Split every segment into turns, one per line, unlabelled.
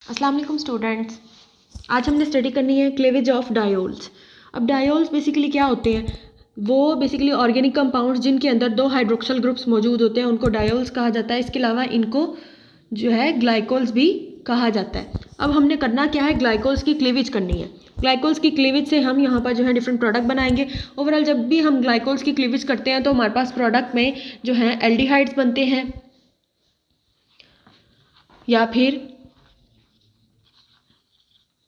अस्सलाम वालेकुम स्टूडेंट्स। आज हमने स्टडी करनी है क्लेवेज ऑफ डायोल्स। अब डायोल्स बेसिकली क्या होते हैं? वो बेसिकली ऑर्गेनिक कंपाउंड्स जिनके अंदर दो हाइड्रोक्सल ग्रुप्स मौजूद होते हैं उनको डायोल्स कहा जाता है। इसके अलावा इनको जो है ग्लाइकोल्स भी कहा जाता है। अब हमने करना क्या है, ग्लाइकोल्स की क्लीवेज करनी है। ग्लाइकोल्स की क्लीवेज से हम यहाँ पर जो है डिफरेंट प्रोडक्ट बनाएंगे। ओवरऑल जब भी हम ग्लाइकोल्स की क्लीवेज करते हैं तो हमारे पास प्रोडक्ट में जो है एल्डिहाइड्स बनते हैं या फिर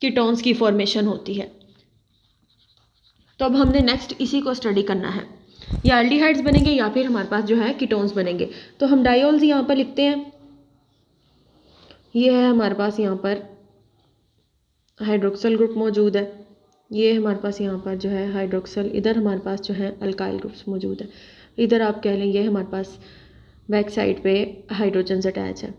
कीटोन्स की फॉर्मेशन होती है। तो अब हमने नेक्स्ट इसी को स्टडी करना है। या एल्डिहाइड्स बनेंगे या फिर हमारे पास जो है कीटोन्स बनेंगे। तो हम डायोल्स यहाँ पर लिखते हैं। ये है हमारे पास यहाँ पर हाइड्रोक्सल ग्रुप मौजूद है। ये हमारे पास यहाँ पर जो है हाइड्रोक्सल, इधर हमारे पास जो है अल्काइल ग्रुप्स मौजूद है। इधर आप कह लें ये हमारे पास बैक साइड पे हाइड्रोजन अटैच है।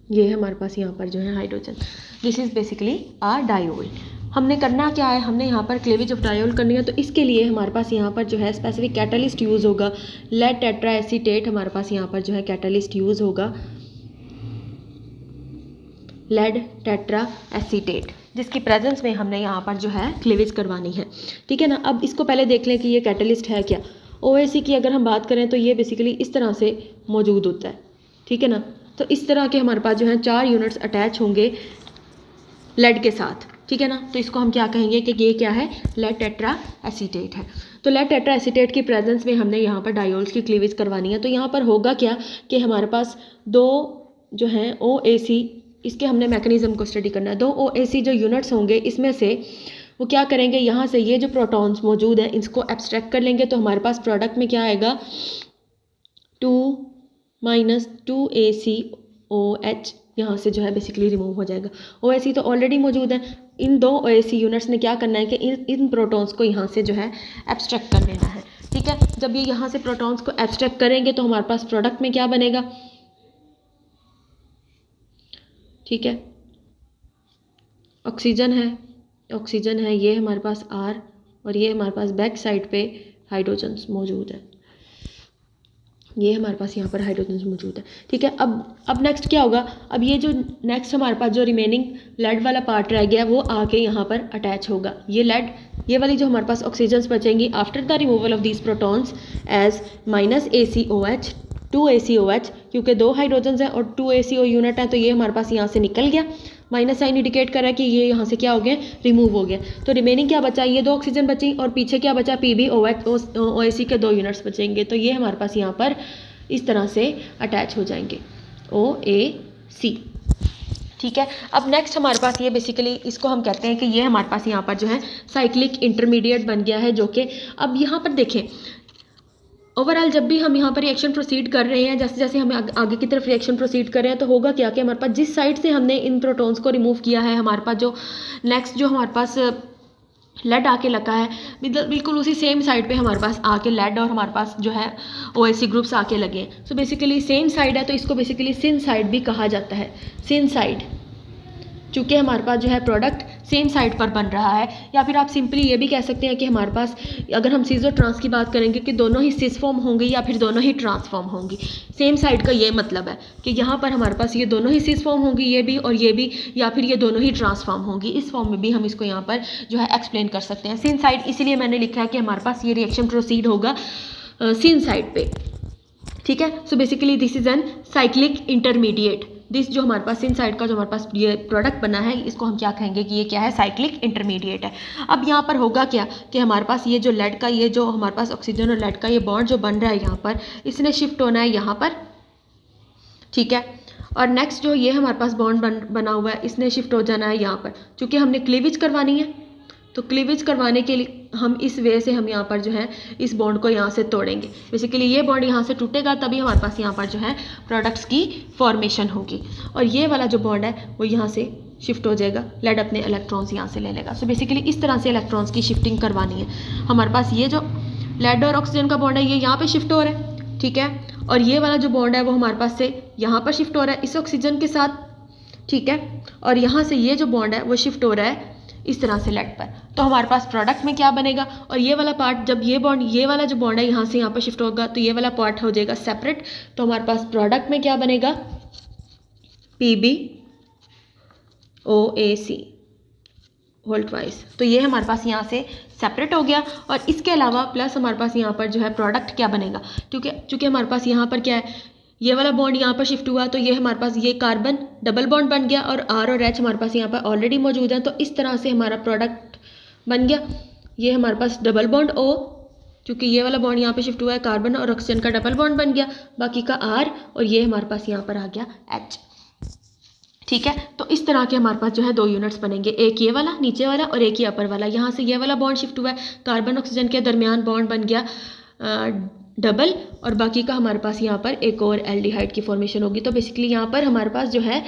ये हमारे पास यहाँ पर जो है hydrogen. This is basically a diol. हमने करना क्या है, हमने यहाँ पर क्लेवेज ऑफ डायोल करनी है। तो इसके लिए हमारे पास यहाँ पर जो है स्पेसिफिक कैटालिस्ट यूज़ होगा। लेड टेट्रा एसीटेट हमारे पास यहाँ पर जो है कैटालिस्ट यूज़ होगा, लेड टेट्रा एसीटेट, जिसकी प्रेजेंस में हमने यहाँ पर जो है क्लेवेज करवानी है। ठीक है ना। अब इसको पहले देख लें कि ये कैटालिस्ट है क्या। OAC की अगर हम बात करें तो ये बेसिकली इस तरह से मौजूद होता है। ठीक है ना। तो इस तरह के हमारे पास जो है 4 यूनिट्स अटैच होंगे लेड के साथ। ठीक है ना। तो इसको हम क्या कहेंगे कि ये क्या है, लेड टेट्रा एसीटेट है। तो लेड टेट्रा एसीटेट की प्रेजेंस में हमने यहाँ पर डायोल्स की क्लीवेज करवानी है। तो यहाँ पर होगा क्या कि हमारे पास दो जो हैं OAC, इसके हमने मैकेनिज्म को स्टडी करना है। दो OAC जो यूनिट्स होंगे इसमें से वो क्या करेंगे, यहाँ से ये जो प्रोटॉन्स मौजूद हैं इसको एब्स्ट्रैक्ट कर लेंगे। तो हमारे पास प्रोडक्ट में क्या आएगा, 2 - 2ACOH यहाँ से जो है बेसिकली रिमूव हो जाएगा। OAC तो ऑलरेडी मौजूद है। इन दो OAC यूनिट्स ने क्या करना है कि इन प्रोटॉन्स को यहाँ से जो है एब्स्ट्रैक्ट कर लेना है। ठीक है। जब ये यहाँ से प्रोटॉन्स को एब्स्ट्रैक्ट करेंगे तो हमारे पास प्रोडक्ट में क्या बनेगा। ठीक है। ऑक्सीजन है, ये हमारे पास R, और ये हमारे पास बैक साइड पे हाइड्रोजन्स मौजूद है। ये हमारे पास यहाँ पर हाइड्रोजन मौजूद है। ठीक है। अब नेक्स्ट क्या होगा, अब ये जो नेक्स्ट हमारे पास जो रिमेनिंग लेड वाला पार्ट रह गया वो आके यहाँ पर अटैच होगा। ये लेड, ये वाली जो हमारे पास ऑक्सीजन्स बचेंगी after the removal of these protons as -ACOH 2ACOH, क्योंकि दो हाइड्रोजन्स हैं और 2ACO यूनिट है तो ये हमारे पास यहाँ से निकल गया। माइनस साइन इंडिकेट कर रहा है कि ये यहाँ से क्या हो गया, रिमूव हो गया। तो रिमेनिंग क्या बचा, ये दो ऑक्सीजन बची और पीछे क्या बचा, PbOH OAC के 2 यूनिट्स बचेंगे। तो ये हमारे पास यहाँ पर इस तरह से अटैच हो जाएंगे OAC। ठीक है। अब नेक्स्ट हमारे पास ये बेसिकली इसको हम कहते हैं कि ये हमारे पास यहाँ पर जो है साइक्लिक इंटरमीडिएट बन गया है, जो कि अब यहाँ पर देखें ओवरऑल जब भी हम यहाँ पर रिएक्शन प्रोसीड कर रहे हैं, जैसे जैसे हम आगे की तरफ रिएक्शन प्रोसीड कर रहे हैं तो होगा क्या कि हमारे पास जिस साइड से हमने इन प्रोटॉन्स को रिमूव किया है, हमारे पास जो नेक्स्ट जो हमारे पास लेड आके लगा है बिल्कुल उसी सेम साइड पे हमारे पास आके लेड और हमारे पास जो है OAC ग्रुप्स आके लगे हैं। सो बेसिकली सेम साइड है तो इसको बेसिकली सिन साइड भी कहा जाता है। सिन साइड, चूँकि हमारे पास जो है प्रोडक्ट सेम साइड पर बन रहा है। या फिर आप सिंपली ये भी कह सकते हैं कि हमारे पास अगर हम सीजो ट्रांस की बात करेंगे कि दोनों ही सिस फॉर्म होंगी या फिर दोनों ही ट्रांसफॉर्म होंगी। सेम साइड का ये मतलब है कि यहाँ पर हमारे पास ये दोनों ही सिस फॉर्म होंगी, ये भी और ये भी, या फिर ये दोनों ही ट्रांसफॉर्म होंगी। इस फॉर्म में भी हम इसको यहाँ पर जो है एक्सप्लेन कर सकते हैं। सिन साइड इसीलिए मैंने लिखा है कि हमारे पास ये रिएक्शन प्रोसीड होगा सिन साइड पे। ठीक है। So basically this is an cyclic intermediate. This जो हमारे पास इन साइड का जो हमारे पास ये प्रोडक्ट बना है इसको हम क्या कहेंगे कि ये क्या है, साइक्लिक इंटरमीडिएट है। अब यहाँ पर होगा क्या कि हमारे पास ये जो लेड का, ये जो हमारे पास ऑक्सीजन और लेड का ये बॉन्ड जो बन रहा है यहाँ पर, इसने शिफ्ट होना है यहाँ पर। ठीक है। और नेक्स्ट जो ये हमारे पास बॉन्ड बना हुआ है इसने शिफ्ट हो जाना है यहाँ पर। चूँकि हमने क्लीवेज करवानी है तो क्लीवेज करवाने के लिए हम इस वे से हम यहाँ पर जो है इस बॉन्ड को यहाँ से तोड़ेंगे। बेसिकली ये बॉन्ड यहाँ से टूटेगा तभी हमारे पास यहाँ पर जो है प्रोडक्ट्स की फॉर्मेशन होगी। और ये वाला जो बॉन्ड है वो यहाँ से शिफ्ट हो जाएगा, लेड अपने इलेक्ट्रॉन्स यहाँ से ले लेगा। सो बेसिकली इस तरह से इलेक्ट्रॉन्स की शिफ्टिंग करवानी है। हमारे पास ये जो लेड और ऑक्सीजन का बॉन्ड है ये यहाँ पर शिफ्ट हो रहा है। ठीक है। और ये वाला जो बॉन्ड है वो हमारे पास से यहाँ पर शिफ्ट हो रहा है इस ऑक्सीजन के साथ। ठीक है। और यहाँ से ये जो बॉन्ड है वो शिफ्ट हो रहा है इस तरह से लेड पर। तो हमारे पास प्रोडक्ट में क्या बनेगा, और ये वाला पार्ट जब ये बॉन्ड, ये वाला जो बॉन्ड है यहाँ से यहाँ पर शिफ्ट होगा तो ये वाला पार्ट हो जाएगा सेपरेट। तो हमारे पास प्रोडक्ट में क्या बनेगा, OAC होल ट्वाइस। तो ये हमारे पास यहाँ से सेपरेट हो गया। और इसके अलावा प्लस हमारे पास यहाँ पर जो है प्रोडक्ट क्या बनेगा, क्योंकि चूँकि हमारे पास यहाँ पर क्या है, ये वाला बॉन्ड यहाँ पर शिफ्ट हुआ तो ये हमारे पास ये कार्बन डबल बॉन्ड बन गया और R और H हमारे पास यहाँ पर ऑलरेडी मौजूद है। तो इस तरह से हमारा प्रोडक्ट बन गया। ये हमारे पास डबल बॉन्ड O, क्योंकि ये वाला बॉन्ड यहाँ पे शिफ्ट हुआ है, कार्बन और ऑक्सीजन का डबल बॉन्ड बन गया, बाकी का R, और ये हमारे पास यहाँ पर आ गया H। ठीक है, तो इस तरह के हमारे पास जो है 2 यूनिट्स बनेंगे, एक ये वाला नीचे वाला और एक ये अपर वाला। यहाँ से ये वाला बॉन्ड शिफ्ट हुआ है, कार्बन ऑक्सीजन के दरमियान बॉन्ड बन गया डबल, और बाकी का हमारे पास यहाँ पर एक और एल्डिहाइड की फॉर्मेशन होगी। तो बेसिकली यहाँ पर हमारे पास जो है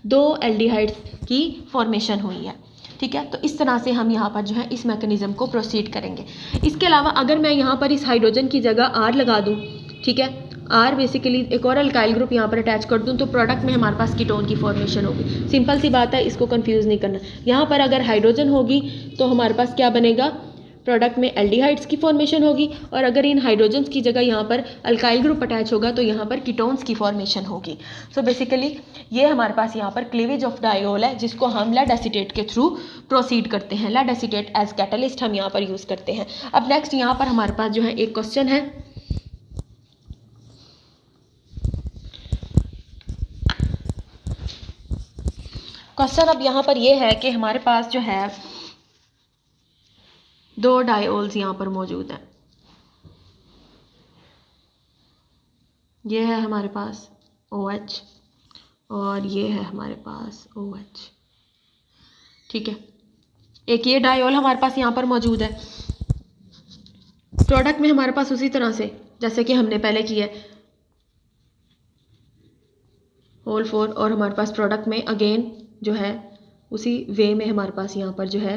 2 एल्डिहाइड्स की फॉर्मेशन हुई है। ठीक है, तो इस तरह से हम यहाँ पर जो है इस मैकेनिज्म को प्रोसीड करेंगे। इसके अलावा अगर मैं यहाँ पर इस हाइड्रोजन की जगह R लगा दूँ, ठीक है, R बेसिकली एक और अल्काइल ग्रुप यहाँ पर अटैच कर दूँ, तो प्रोडक्ट में हमारे पास कीटोन की फॉर्मेशन होगी। सिंपल सी बात है, इसको कंफ्यूज नहीं करना। यहाँ पर अगर हाइड्रोजन होगी तो हमारे पास क्या बनेगा, प्रोडक्ट में एल्डिहाइड्स की फॉर्मेशन होगी, और अगर इन हाइड्रोजन्स की जगह यहाँ पर अल्काइल ग्रुप अटैच होगा तो यहाँ पर कीटोन्स की फॉर्मेशन होगी। सो बेसिकली ये हमारे पास यहाँ पर क्लीवेज ऑफ डायोल है, जिसको हम लेड एसीटेट के थ्रू प्रोसीड करते हैं। लेड एसीटेट एज कैटलिस्ट हम यहाँ पर यूज़ करते हैं। अब नेक्स्ट यहाँ पर हमारे पास जो है एक क्वेश्चन है, क्वेश्चन अब यहाँ पर ये है कि हमारे पास जो है 2 डायोल्स यहाँ पर मौजूद हैं। ये है हमारे पास OH और ये है हमारे पास OH। ठीक है, एक ये डायोल हमारे पास यहाँ पर मौजूद है। प्रोडक्ट में हमारे पास उसी तरह से जैसे कि हमने पहले किया है, होल 4, और हमारे पास प्रोडक्ट में अगेन जो है उसी वे में हमारे पास यहाँ पर जो है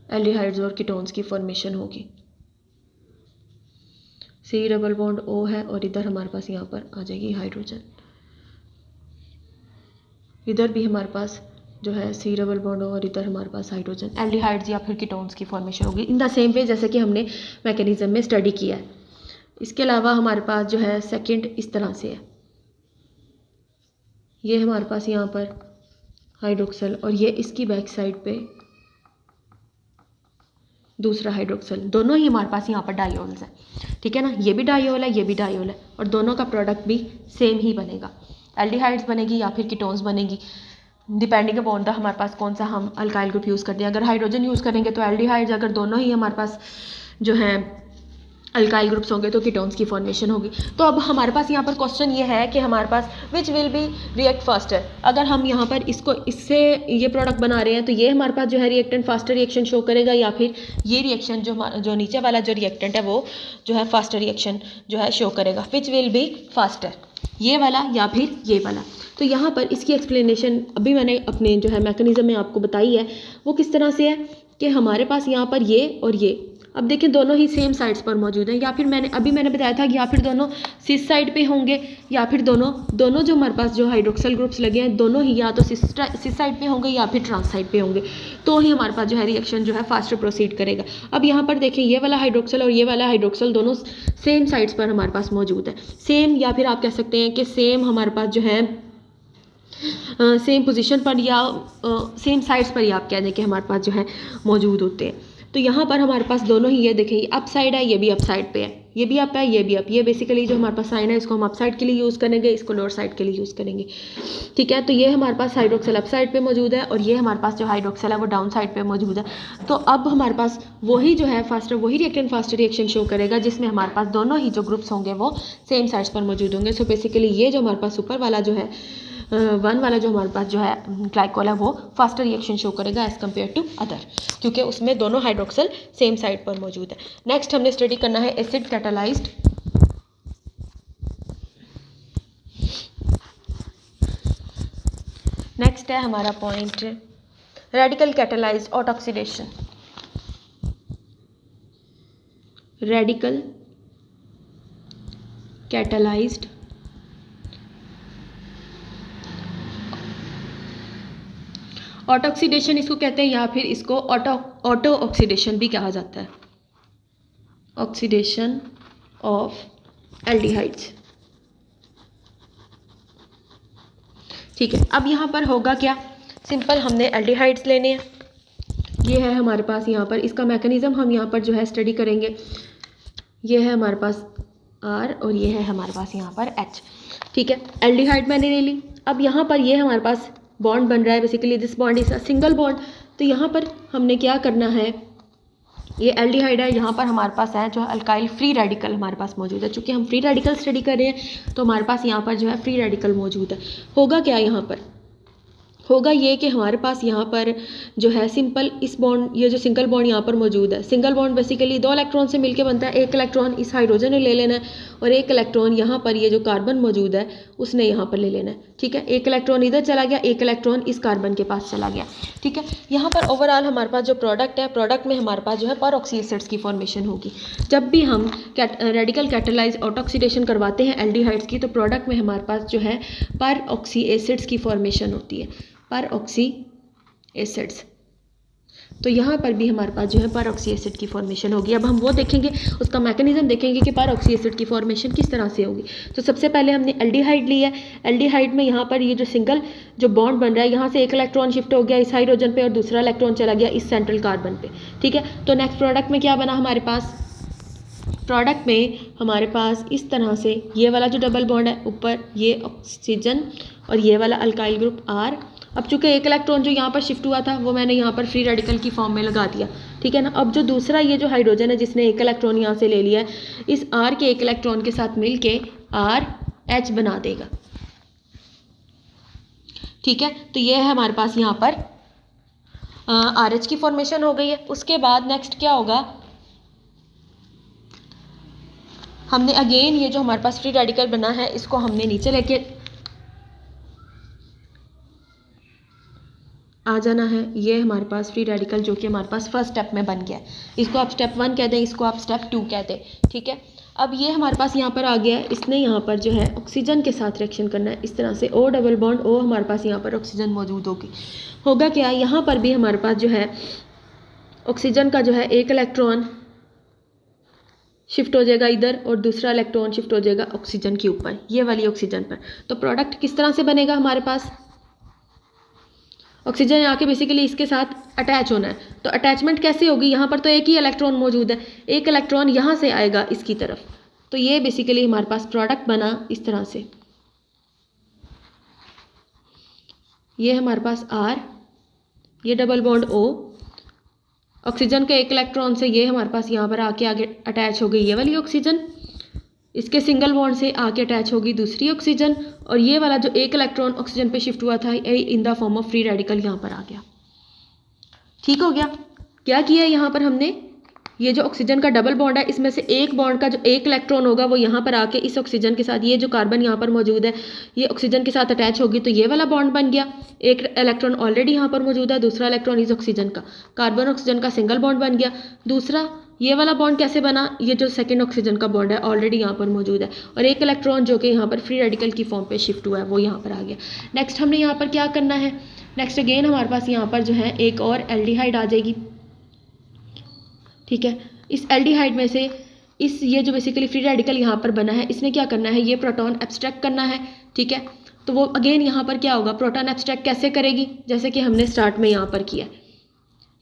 एल्डिहाइड्स और कीटोन्स की फॉर्मेशन होगी। C डबल बॉन्ड O है और इधर हमारे पास यहाँ पर आ जाएगी हाइड्रोजन। इधर भी हमारे पास जो है C डबल बॉन्ड O और इधर हमारे पास हाइड्रोजन, एल्डिहाइड्स या फिर कीटोन्स की फॉर्मेशन होगी इन द सेम वे जैसे कि हमने मैकेनिज्म में स्टडी किया है। इसके अलावा हमारे पास जो है सेकंड इस तरह से है, ये हमारे पास यहाँ पर हाइड्रोक्सल और ये इसकी बैक साइड पे दूसरा हाइड्रोक्सल, दोनों ही हमारे पास यहाँ पर डायोल्स हैं। ठीक है ना, ये भी डायोल है, ये भी डायोल है, और दोनों का प्रोडक्ट भी सेम ही बनेगा, एल्डिहाइड्स बनेगी या फिर कीटोन्स बनेगी, डिपेंडिंग अपॉन द हमारे पास कौन सा हम अल्काइल ग्रुप यूज़ करते हैं। अगर हाइड्रोजन यूज़ करेंगे तो एल्डिहाइड्स, अगर दोनों ही हमारे पास जो है अल्काइल ग्रुप्स होंगे तो कीटोन्स की फॉर्मेशन होगी। तो अब हमारे पास यहाँ पर क्वेश्चन ये है कि हमारे पास which will be react faster. अगर हम यहाँ पर इससे ये प्रोडक्ट बना रहे हैं तो ये हमारे पास जो है रिएक्टेंट फास्टर रिएक्शन शो करेगा, या फिर ये रिएक्शन जो नीचे वाला जो रिएक्टेंट है वो जो है फास्टर रिएक्शन जो है शो करेगा। विच विल बी फास्टर, ये वाला या फिर ये वाला। तो यहाँ पर इसकी एक्सप्लेनेशन अभी मैंने अपने जो है मैकेनिज्म में आपको बताई है, वो किस तरह से है कि हमारे पास यहाँ पर ये और ये, अब देखें दोनों ही सेम साइड्स पर मौजूद हैं, या फिर मैंने बताया था कि या फिर दोनों सिस साइड पे होंगे, या फिर दोनों जो हमारे पास जो हाइड्रोक्सल ग्रुप्स लगे हैं दोनों ही या तो सिस साइड पे होंगे या फिर ट्रांस साइड पे होंगे, तो ही हमारे पास जो है रिएक्शन जो है फास्टर प्रोसीड करेगा। अब यहाँ पर देखें ये वाला हाइड्रोक्सल और ये वाला हाइड्रोक्सल दोनों सेम साइड्स पर हमारे पास मौजूद है, सेम, या फिर आप कह सकते हैं कि सेम हमारे पास जो है सेम पोजीशन पर या सेम साइड्स पर ही आप कह दें कि हमारे पास जो है मौजूद होते हैं। तो यहाँ पर हमारे पास दोनों ही, ये देखें ये अप साइड है, ये भी अप साइड पे है, ये भी अप है, ये भी अप, ये बेसिकली जो हमारे पास साइन है इसको हम अप साइड के लिए यूज़ करेंगे, इसको लोअर साइड के लिए यूज़ करेंगे। ठीक है, तो ये हमारे पास हाइड्रोक्सल अप साइड पे मौजूद है और ये हमारे पास जो हाइड्रोक्सल है वो डाउन साइड पे मौजूद है। तो अब हमारे पास वही जो है फास्टर, वही रिएक्टेंट फास्टर रिएक्शन शो करेगा जिसमें हमारे पास दोनों ही जो ग्रुप्स होंगे वो सेम साइड्स पर मौजूद होंगे। सो बेसिकली ये जो हमारे पास ऊपर वाला जो है 1 वाला जो हमारे पास जो है ग्लाइकोल है वो फास्टर रिएक्शन शो करेगा एज़ कम्पेयर टू अदर, क्योंकि उसमें दोनों हाइड्रोक्सल सेम साइड पर मौजूद है। नेक्स्ट हमने स्टडी करना है एसिड कैटालाइज्ड। नेक्स्ट है हमारा point radical catalysed autoxidation. Radical catalysed autoxidation इसको कहते हैं, या फिर इसको ऑटो ऑक्सीडेशन भी कहा जाता है, ऑक्सीडेशन ऑफ एल्डिहाइड्स। ठीक है, अब यहाँ पर होगा क्या सिंपल हमने एल्डिहाइड्स लेने हैं, ये है हमारे पास यहाँ पर, इसका मैकेनिज़्म हम यहाँ पर जो है स्टडी करेंगे। ये है हमारे पास R और ये है हमारे पास यहाँ पर H, ठीक है। एल्डिहाइड मैंने ले ली। अब यहाँ पर ये हमारे पास बॉन्ड बन रहा है, basically this bond is a single bond. तो यहाँ पर हमने क्या करना है, ये एल्डिहाइड है, यहाँ पर हमारे पास है जो अल्काइल फ्री रेडिकल हमारे पास मौजूद है। चूँकि हम फ्री रेडिकल स्टडी कर रहे हैं तो हमारे पास यहाँ पर जो है फ्री रेडिकल मौजूद है। होगा क्या यहाँ पर, होगा ये कि हमारे पास यहाँ पर जो है सिंपल इस बॉन्ड, ये जो सिंगल बॉन्ड यहाँ पर मौजूद है, सिंगल बॉन्ड बेसिकली 2 इलेक्ट्रॉन से मिलके बनता है। एक इलेक्ट्रॉन इस हाइड्रोजन ने ले लेना है और एक इलेक्ट्रॉन यहाँ पर ये जो कार्बन मौजूद है उसने यहाँ पर ले लेना है, ठीक है। एक इलेक्ट्रॉन इधर चला गया, एक इलेक्ट्रॉन इस कार्बन के पास चला गया, ठीक है। यहाँ पर ओवरऑल हमारे पास जो प्रोडक्ट है, प्रोडक्ट में हमारे पास जो है परऑक्सी एसिड्स की फॉर्मेशन होगी। जब भी हम रेडिकल कैटालाइज ऑटोक्सीडेशन करवाते हैं एल्डिहाइड्स की, तो प्रोडक्ट में हमारे पास जो है परऑक्सी एसिड्स की फॉर्मेशन होती है, परऑक्सी एसिड्स। तो यहाँ पर भी हमारे पास जो है परऑक्सी एसिड की फॉर्मेशन होगी। अब हम वो देखेंगे, उसका मैकेनिज्म देखेंगे कि परऑक्सी एसिड की फॉर्मेशन किस तरह से होगी। तो सबसे पहले हमने एल्डिहाइड ली है। एल्डिहाइड में यहाँ पर ये जो सिंगल जो बॉन्ड बन रहा है, यहाँ से एक इलेक्ट्रॉन शिफ्ट हो गया इस हाइड्रोजन पे और दूसरा इलेक्ट्रॉन चला गया इस सेंट्रल कार्बन पे, ठीक है। तो नेक्स्ट प्रोडक्ट में क्या बना हमारे पास, प्रोडक्ट में हमारे पास इस तरह से ये वाला जो डबल बॉन्ड है ऊपर, ये ऑक्सीजन और ये वाला अल्काइल ग्रुप R। अब चूंकि एक इलेक्ट्रॉन जो यहाँ पर शिफ्ट हुआ था वो मैंने यहाँ पर फ्री रेडिकल की फॉर्म में लगा दिया, ठीक है ना। अब जो दूसरा ये जो हाइड्रोजन है जिसने एक इलेक्ट्रॉन यहाँ से ले लिया है, इस R के एक इलेक्ट्रॉन के साथ मिलके RH बना देगा, ठीक है। तो ये है हमारे पास यहाँ पर RH की फॉर्मेशन हो गई है। उसके बाद नेक्स्ट क्या होगा, हमने अगेन ये जो हमारे पास फ्री रेडिकल बना है इसको हमने नीचे लेके आ जाना है। ये हमारे पास फ्री रेडिकल जो कि हमारे पास फर्स्ट स्टेप में बन गया है, इसको आप स्टेप 1 कहते हैं, इसको आप स्टेप 2 कहते हैं, ठीक है। अब ये हमारे पास यहाँ पर आ गया है, इसने यहाँ पर जो है ऑक्सीजन के साथ रिएक्शन करना है इस तरह से, O डबल बॉन्ड O, हमारे पास यहाँ पर ऑक्सीजन मौजूद होगी। होगा क्या, यहाँ पर भी हमारे पास जो है ऑक्सीजन का जो है एक इलेक्ट्रॉन शिफ्ट हो जाएगा इधर और दूसरा इलेक्ट्रॉन शिफ्ट हो जाएगा ऑक्सीजन के ऊपर, ये वाली ऑक्सीजन पर। तो प्रोडक्ट किस तरह से बनेगा, हमारे पास ऑक्सीजन आके बेसिकली इसके साथ अटैच होना है। तो अटैचमेंट कैसे होगी, यहाँ पर तो एक ही इलेक्ट्रॉन मौजूद है, एक इलेक्ट्रॉन यहाँ से आएगा इसकी तरफ। तो ये बेसिकली हमारे पास प्रोडक्ट बना इस तरह से, ये हमारे पास R, ये डबल बॉन्ड O, ऑक्सीजन के एक इलेक्ट्रॉन से ये हमारे पास यहाँ पर आके आगे अटैच हो गई ये वाली ऑक्सीजन, इसके सिंगल बॉन्ड से आके अटैच होगी दूसरी ऑक्सीजन, और ये वाला जो एक इलेक्ट्रॉन ऑक्सीजन पे शिफ्ट हुआ था ये in the form of free radical यहाँ पर आ गया, ठीक हो गया। क्या किया यहाँ पर हमने, ये जो ऑक्सीजन का डबल बॉन्ड है इसमें से एक बॉन्ड का जो एक इलेक्ट्रॉन होगा वो यहाँ पर आके इस ऑक्सीजन के साथ, ये जो कार्बन यहाँ पर मौजूद है ये ऑक्सीजन के साथ अटैच होगी, तो ये वाला बॉन्ड बन गया। एक इलेक्ट्रॉन ऑलरेडी यहाँ पर मौजूद है, दूसरा इलेक्ट्रॉन इस ऑक्सीजन का, कार्बन ऑक्सीजन का सिंगल बॉन्ड बन गया। दूसरा ये वाला बॉन्ड कैसे बना, ये जो सेकंड ऑक्सीजन का बॉन्ड है ऑलरेडी यहाँ पर मौजूद है, और एक इलेक्ट्रॉन जो कि यहाँ पर फ्री रेडिकल की फॉर्म पे शिफ्ट हुआ है वो यहाँ पर आ गया। नेक्स्ट हमने यहाँ पर क्या करना है, नेक्स्ट अगेन हमारे पास यहाँ पर जो है एक और एल्डिहाइड आ जाएगी, ठीक है। इस एल्डिहाइड में से इस ये जो बेसिकली फ्री रेडिकल यहाँ पर बना है इसने क्या करना है, ये प्रोटॉन एब्स्ट्रैक्ट करना है, ठीक है। तो वो अगेन यहाँ पर क्या होगा, प्रोटॉन एब्स्ट्रैक्ट कैसे करेगी, जैसे कि हमने स्टार्ट में यहाँ पर किया,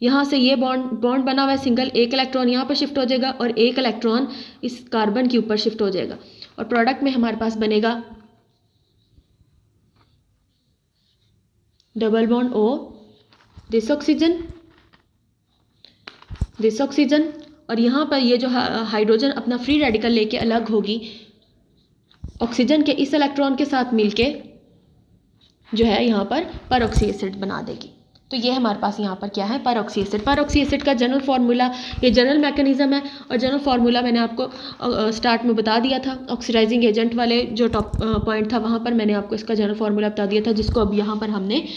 यहाँ से ये बॉन्ड बना हुआ है सिंगल, एक इलेक्ट्रॉन यहाँ पर शिफ्ट हो जाएगा और एक इलेक्ट्रॉन इस कार्बन के ऊपर शिफ्ट हो जाएगा, और प्रोडक्ट में हमारे पास बनेगा double bond O, this oxygen, और यहाँ पर ये जो हाइड्रोजन अपना फ्री रेडिकल लेके अलग होगी ऑक्सीजन के इस इलेक्ट्रॉन के साथ मिलके जो है यहाँ पर परऑक्सी एसिड बना देगी। तो ये हमारे पास यहाँ पर क्या है, परऑक्सी एसिड। परऑक्सी एसिड का जनरल फार्मूला, ये जनरल मैकेनिज्म है, और जनरल फार्मूला मैंने आपको स्टार्ट में बता दिया था, ऑक्सीडाइजिंग एजेंट वाले जो टॉप पॉइंट था वहाँ पर मैंने आपको इसका जनरल फार्मूला बता दिया था, जिसको अब यहाँ पर हमने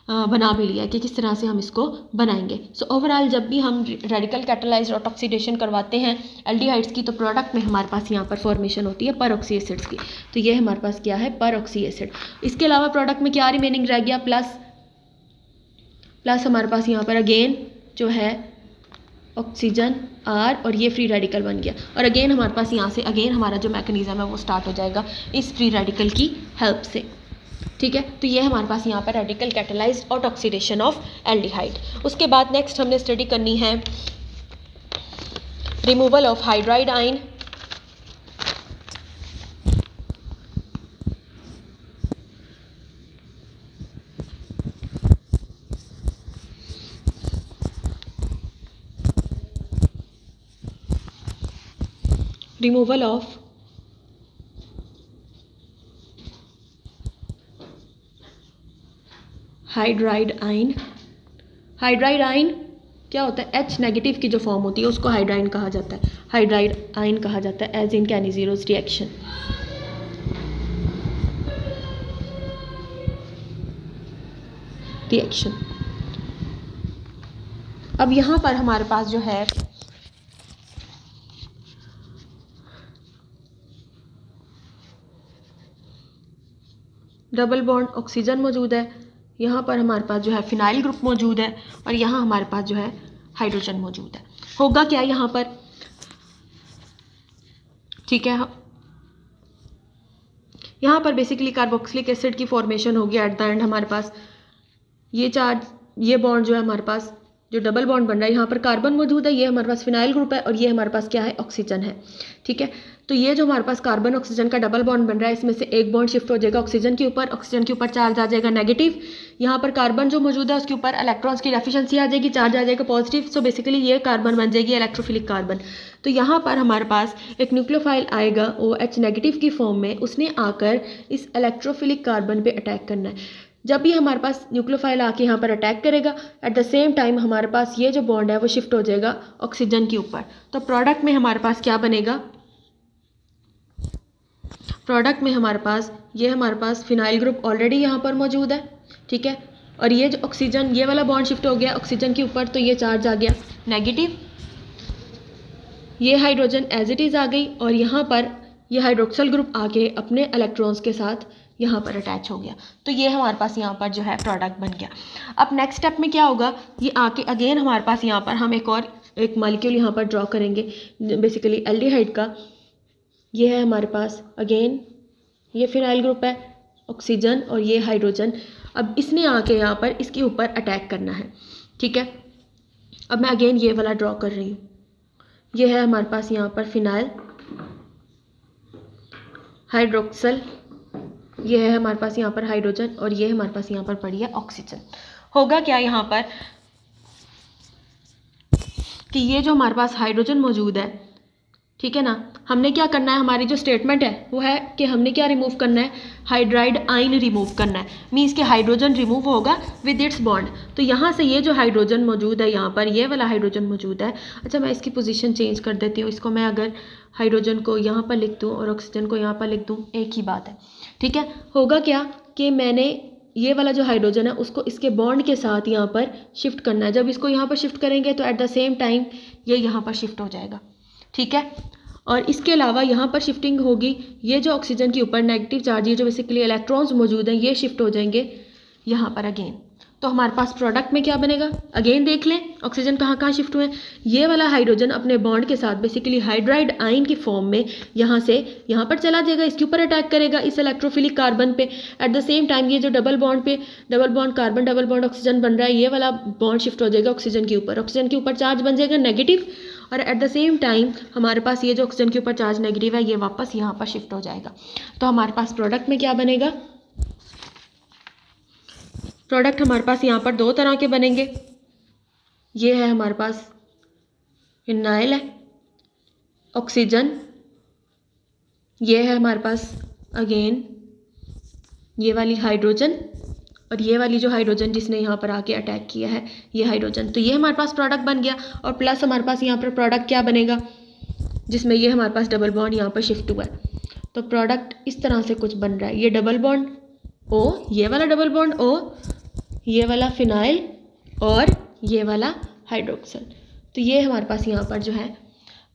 बना भी लिया कि किस तरह से हम इसको बनाएंगे। सो ओवरऑल जब भी हम रेडिकल कैटालाइज्ड ऑटोक्सीडेशन करवाते हैं एल्डिहाइड्स की, तो प्रोडक्ट में हमारे पास यहाँ पर फॉर्मेशन होती है परऑक्सी एसिड्स की। तो ये हमारे पास क्या है, परऑक्सी एसिड। इसके अलावा प्रोडक्ट में क्या रिमेनिंग रह गया, प्लस हमारे पास यहाँ पर अगेन जो है ऑक्सीजन R, और ये फ्री रेडिकल बन गया, और अगेन हमारे पास यहाँ से अगेन हमारा जो मैकेनिज्म है वो स्टार्ट हो जाएगा इस फ्री रेडिकल की हेल्प से। ठीक है, तो ये हमारे पास यहाँ पर रेडिकल कैटेलाइज्ड और ऑक्सीडेशन ऑफ एल्डिहाइड। उसके बाद नेक्स्ट हमने स्टडी करनी है removal of hydride ion. Removal of hydride ion. Hydride ion क्या होता है, H नेगेटिव की जो फॉर्म होती है उसको हाइड्राइड कहा जाता है, हाइड्राइड आयन कहा जाता है, एज इन कैनिजीरोस रिएक्शन। अब यहाँ पर हमारे पास जो है डबल बॉन्ड ऑक्सीजन मौजूद है, यहाँ पर हमारे पास जो है फिनाइल ग्रुप मौजूद है, और यहाँ हमारे पास जो है हाइड्रोजन मौजूद है। होगा क्या यहाँ पर, ठीक है, यहाँ पर बेसिकली कार्बोक्सिलिक एसिड की फॉर्मेशन होगी एट द एंड। हमारे पास ये चार्ज, ये बॉन्ड जो है हमारे पास जो डबल बॉन्ड बन रहा है, यहाँ पर कार्बन मौजूद है, ये हमारे पास फिनाइल ग्रुप है, और ये हमारे पास क्या है, ऑक्सीजन है। ठीक है, तो ये जो हमारे पास कार्बन ऑक्सीजन का डबल बॉन्ड बन रहा है, इसमें से एक बॉन्ड शिफ्ट हो जाएगा ऑक्सीजन के ऊपर, ऑक्सीजन के ऊपर चार्ज आ जाएगा नेगेटिव, यहाँ पर कार्बन जो मौजूद है उसके ऊपर इलेक्ट्रॉन्स की डेफिशिएंसी आ जाएगी, चार्ज आ जाएगा पॉजिटिव। सो बेसिकली ये कार्बन बन जाएगी इलेक्ट्रोफिलिक कार्बन। तो यहाँ पर हमारे पास एक न्यूक्लियोफाइल आएगा OH नेगेटिव की फॉर्म में, उसने आकर इस इलेक्ट्रोफिलिक कार्बन पे अटैक करना है। जब भी हमारे पास न्यूक्लियोफाइल आके यहाँ पर अटैक करेगा, एट द सेम टाइम हमारे पास ये जो बॉन्ड है वो शिफ्ट हो जाएगा ऑक्सीजन के ऊपर। तो प्रोडक्ट में हमारे पास क्या बनेगा, प्रोडक्ट में हमारे पास फिनाइल ग्रुप ऑलरेडी यहाँ पर मौजूद है। ठीक है, और ये जो ऑक्सीजन, ये वाला बॉन्ड शिफ्ट हो गया ऑक्सीजन के ऊपर, तो ये चार्ज आ गया नेगेटिव, ये हाइड्रोजन एज इट इज़ आ गई, और यहाँ पर ये हाइड्रोक्सल ग्रुप आके अपने इलेक्ट्रॉन्स के साथ यहाँ पर अटैच हो गया। तो ये हमारे पास यहाँ पर जो है प्रोडक्ट बन गया। अब नेक्स्ट स्टेप में क्या होगा, ये आके अगेन हमारे पास यहाँ पर हम एक मॉलिक्यूल यहाँ पर ड्रॉ करेंगे बेसिकली एल्डिहाइड का। ये है हमारे पास अगेन, ये फिनाइल ग्रुप है, ऑक्सीजन और ये हाइड्रोजन। अब इसने आके यहाँ पर इसके ऊपर अटैक करना है। ठीक है, अब मैं अगेन ये वाला ड्रॉ कर रही हूँ। ये है हमारे पास यहाँ पर फिनाइल, हाइड्रोक्सल, ये है हमारे पास यहाँ पर हाइड्रोजन, और ये हमारे पास यहाँ पर पड़ी है ऑक्सीजन। होगा क्या यहाँ पर कि ये जो हमारे पास हाइड्रोजन मौजूद है, ठीक है ना, हमने क्या करना है, हमारी जो स्टेटमेंट है वो है कि हमने क्या रिमूव करना है, हाइड्राइड आयन रिमूव करना है। मीन्स कि हाइड्रोजन रिमूव होगा विद इट्स बॉन्ड। तो यहाँ से ये जो हाइड्रोजन मौजूद है, यहाँ पर ये वाला हाइड्रोजन मौजूद है। अच्छा, मैं इसकी पोजीशन चेंज कर देती हूँ। इसको मैं अगर हाइड्रोजन को यहाँ पर लिख दूँ और ऑक्सीजन को यहाँ पर लिख दूँ, एक ही बात है। ठीक है, होगा क्या कि मैंने ये वाला जो हाइड्रोजन है उसको इसके बॉन्ड के साथ यहाँ पर शिफ्ट करना है। जब इसको यहाँ पर शिफ्ट करेंगे तो एट द सेम टाइम ये यहाँ पर शिफ्ट हो जाएगा। ठीक है, और इसके अलावा यहाँ पर शिफ्टिंग होगी, ये जो ऑक्सीजन के ऊपर नेगेटिव चार्ज, ये जो बेसिकली इलेक्ट्रॉन्स मौजूद हैं, ये शिफ्ट हो जाएंगे यहाँ पर अगेन। तो हमारे पास प्रोडक्ट में क्या बनेगा, अगेन देख लें ऑक्सीजन कहाँ कहाँ शिफ्ट हुए हैं। ये वाला हाइड्रोजन अपने बॉन्ड के साथ बेसिकली हाइड्राइड आयन की फॉर्म में यहाँ से यहाँ पर चला जाएगा, इसके ऊपर अटैक करेगा इस इलेक्ट्रोफिलिक कार्बन पे। एट द सेम टाइम ये जो double bond carbon, double bond oxygen बन रहा है, ये वाला बॉन्ड शिफ्ट हो जाएगा ऑक्सीजन के ऊपर। ऑक्सीजन के ऊपर चार्ज बन जाएगा नेगेटिव, और एट द सेम टाइम हमारे पास ये जो ऑक्सीजन के ऊपर चार्ज नेगेटिव है, ये वापस यहाँ पर शिफ्ट हो जाएगा। तो हमारे पास प्रोडक्ट में क्या बनेगा, प्रोडक्ट हमारे पास यहाँ पर दो तरह के बनेंगे। ये है हमारे पास फिनाइल है, ऑक्सीजन, ये है हमारे पास अगेन ये वाली हाइड्रोजन, और ये वाली जो हाइड्रोजन जिसने यहाँ पर आके अटैक किया है, ये हाइड्रोजन। तो ये हमारे पास प्रोडक्ट बन गया, और प्लस हमारे पास यहाँ पर प्रोडक्ट क्या बनेगा, जिसमें ये हमारे पास डबल बॉन्ड यहाँ पर शिफ्ट हुआ है। तो प्रोडक्ट इस तरह से कुछ बन रहा है, ये डबल बॉन्ड O, ये वाला डबल बॉन्ड O, ये वाला फिनाइल और ये वाला हाइड्रोक्सल। तो ये हमारे पास यहाँ पर जो है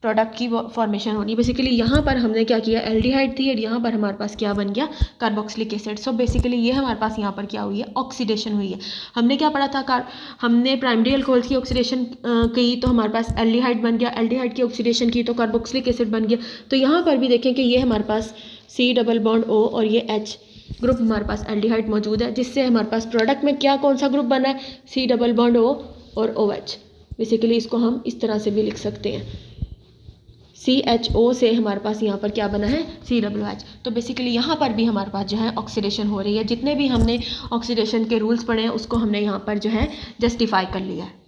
प्रोडक्ट की फॉर्मेशन होनी। बेसिकली यहाँ पर हमने क्या किया, एल्डिहाइड थी, और यहाँ पर हमारे पास क्या बन गया, कार्बोक्सिलिक एसिड। सो बेसिकली ये हमारे पास यहाँ पर क्या हुई है, ऑक्सीडेशन हुई है। हमने क्या पढ़ा था, हमने प्राइमरी अल्कोहल्स की ऑक्सीडेशन की तो हमारे पास एल्डिहाइड बन गया, एल्डिहाइड की ऑक्सीडेशन की तो कार्बोक्सिलिक एसिड बन गया। तो यहाँ पर भी देखें कि ये हमारे पास C डबल बॉन्ड O और ये H, ग्रुप हमारे पास एल्डिहाइड मौजूद है, जिससे हमारे पास प्रोडक्ट में क्या कौन सा ग्रुप बना है, C डबल बॉन्ड O और OH। बेसिकली इसको हम इस तरह से भी लिख सकते हैं, CHO से हमारे पास यहाँ पर क्या बना है, COOH। तो बेसिकली यहाँ पर भी हमारे पास जो है ऑक्सीडेशन हो रही है। जितने भी हमने ऑक्सीडेशन के रूल्स पढ़े हैं उसको हमने यहाँ पर जो है जस्टिफाई कर लिया है।